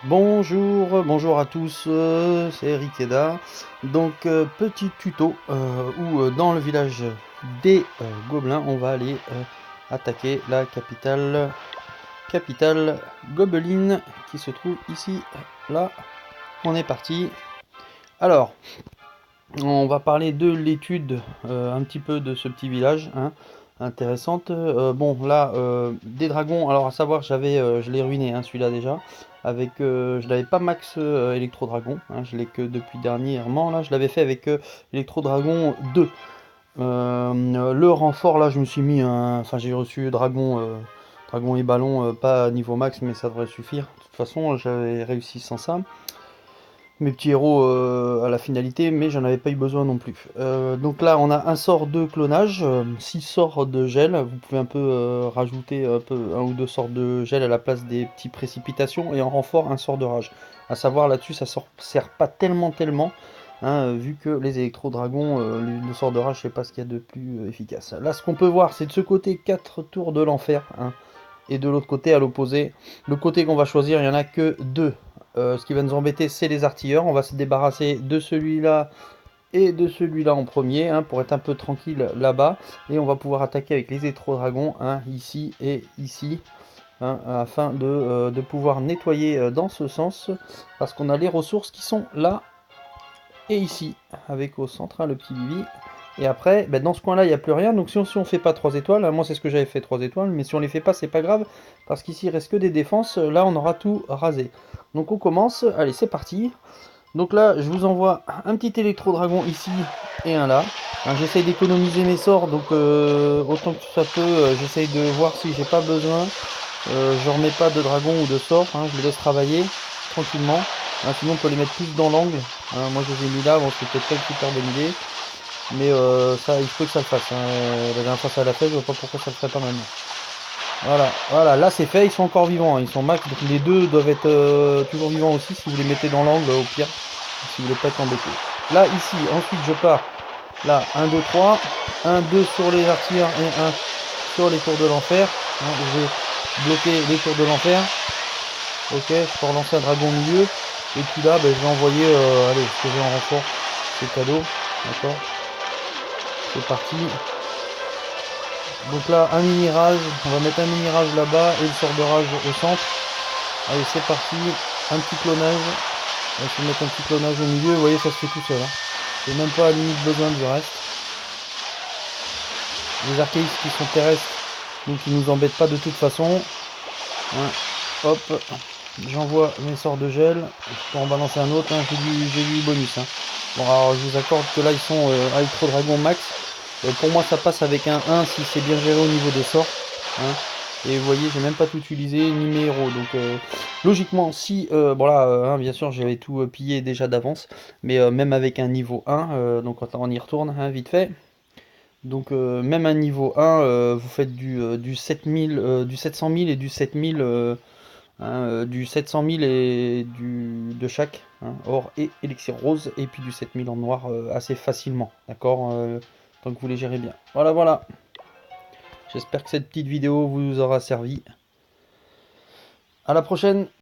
Bonjour à tous, c'est Rikeda. Donc petit tuto où dans le village des gobelins, on va aller attaquer la capitale gobeline qui se trouve ici. Là, on est parti. Alors, on va parler de l'étude un petit peu de ce petit village, hein, intéressante. Bon, là, des dragons. Alors, à savoir, je l'ai ruiné, hein, celui-là déjà. Avec, je l'avais pas max électro dragon, hein, je l'ai que depuis dernièrement. Là, je l'avais fait avec électro dragon 2. Le renfort, là, je me suis mis enfin, j'ai reçu dragon et ballon, pas niveau max, mais ça devrait suffire. De toute façon, j'avais réussi sans ça mes petits héros à la finalité, mais j'en avais pas eu besoin non plus. Donc là, on a un sort de clonage, 6 sorts de gel. Vous pouvez un peu rajouter un ou deux sorts de gel à la place des petits précipitations, et en renfort, un sort de rage. À savoir là-dessus, sert pas tellement, hein, vu que les électro-dragons, le sort de rage, c'est pas ce qu'il y a de plus efficace. Là, ce qu'on peut voir, c'est de ce côté 4 tours de l'enfer, hein, et de l'autre côté, à l'opposé, le côté qu'on va choisir, il n'y en a que deux. Ce qui va nous embêter, c'est les artilleurs. On va se débarrasser de celui-là et de celui-là en premier, hein, pour être un peu tranquille là-bas. Et on va pouvoir attaquer avec les électro-dragons, hein, ici et ici, hein, afin de pouvoir nettoyer dans ce sens. Parce qu'on a les ressources qui sont là et ici, avec au centre, hein, le petit Vivi. Et après, ben, dans ce coin-là, il n'y a plus rien. Donc si on fait pas 3 étoiles, hein, moi c'est ce que j'avais fait 3 étoiles, mais si on les fait pas, c'est pas grave, parce qu'ici il reste que des défenses. Là, on aura tout rasé. Donc on commence. Allez, c'est parti. Donc là, je vous envoie un petit électro-dragon ici et un là. Hein, j'essaye d'économiser mes sorts, donc autant que ça peut, j'essaye de voir si j'ai pas besoin. Je remets pas de dragon ou de sort, hein, je les laisse travailler tranquillement. Hein, sinon on peut les mettre plus dans l'angle. Hein, moi je les ai mis là, bon c'est peut-être pas une super bonne idée. Mais ça, il faut que ça le fasse, hein. La dernière fois ça l'a fait, je vois pas pourquoi ça le ferait pas maintenant. Voilà, là c'est fait, ils sont encore vivants, hein, ils sont max, donc les deux doivent être toujours vivants aussi si vous les mettez dans l'angle au pire, si vous voulez pas être embêté. Là, ici, ensuite je pars, là, 1, 2, 3, 1, 2 sur les artilleurs et 1 sur les tours de l'enfer. Hein, je vais bloquer les tours de l'enfer. Ok, je peux relancer un dragon au milieu. Et puis là, ben, je vais envoyer, allez, ce que j'ai en renfort, c'est cadeau, d'accord, c'est parti. Donc là, un mini rage, on va mettre un mini rage là-bas et le sort de rage au centre. Allez, c'est parti, un petit clonage. On va se mettre un petit clonage au milieu, vous voyez, ça se fait tout seul, hein. J'ai même pas à la limite besoin du reste. Les archéistes qui sont terrestres, donc ils nous embêtent pas de toute façon. Hein, hop, j'envoie mes sorts de gel. Je peux en balancer un autre, hein. J'ai du bonus, hein. Bon, alors je vous accorde que là ils sont Electro Dragon Max. Pour moi ça passe avec un 1 si c'est bien géré au niveau des sorts, hein. Et vous voyez, j'ai même pas tout utilisé, ni mes héros. Donc logiquement, si... bon là, hein, bien sûr, j'avais tout pillé déjà d'avance. Mais même avec un niveau 1, donc on y retourne, hein, vite fait. Donc même un niveau 1, vous faites du 7000, du 700 000 et du 7000, hein, du 700 000 et de chaque, hein, or et élixir rose, et puis du 7000 en noir assez facilement, d'accord, tant que vous les gérez bien. Voilà. J'espère que cette petite vidéo vous aura servi. À la prochaine.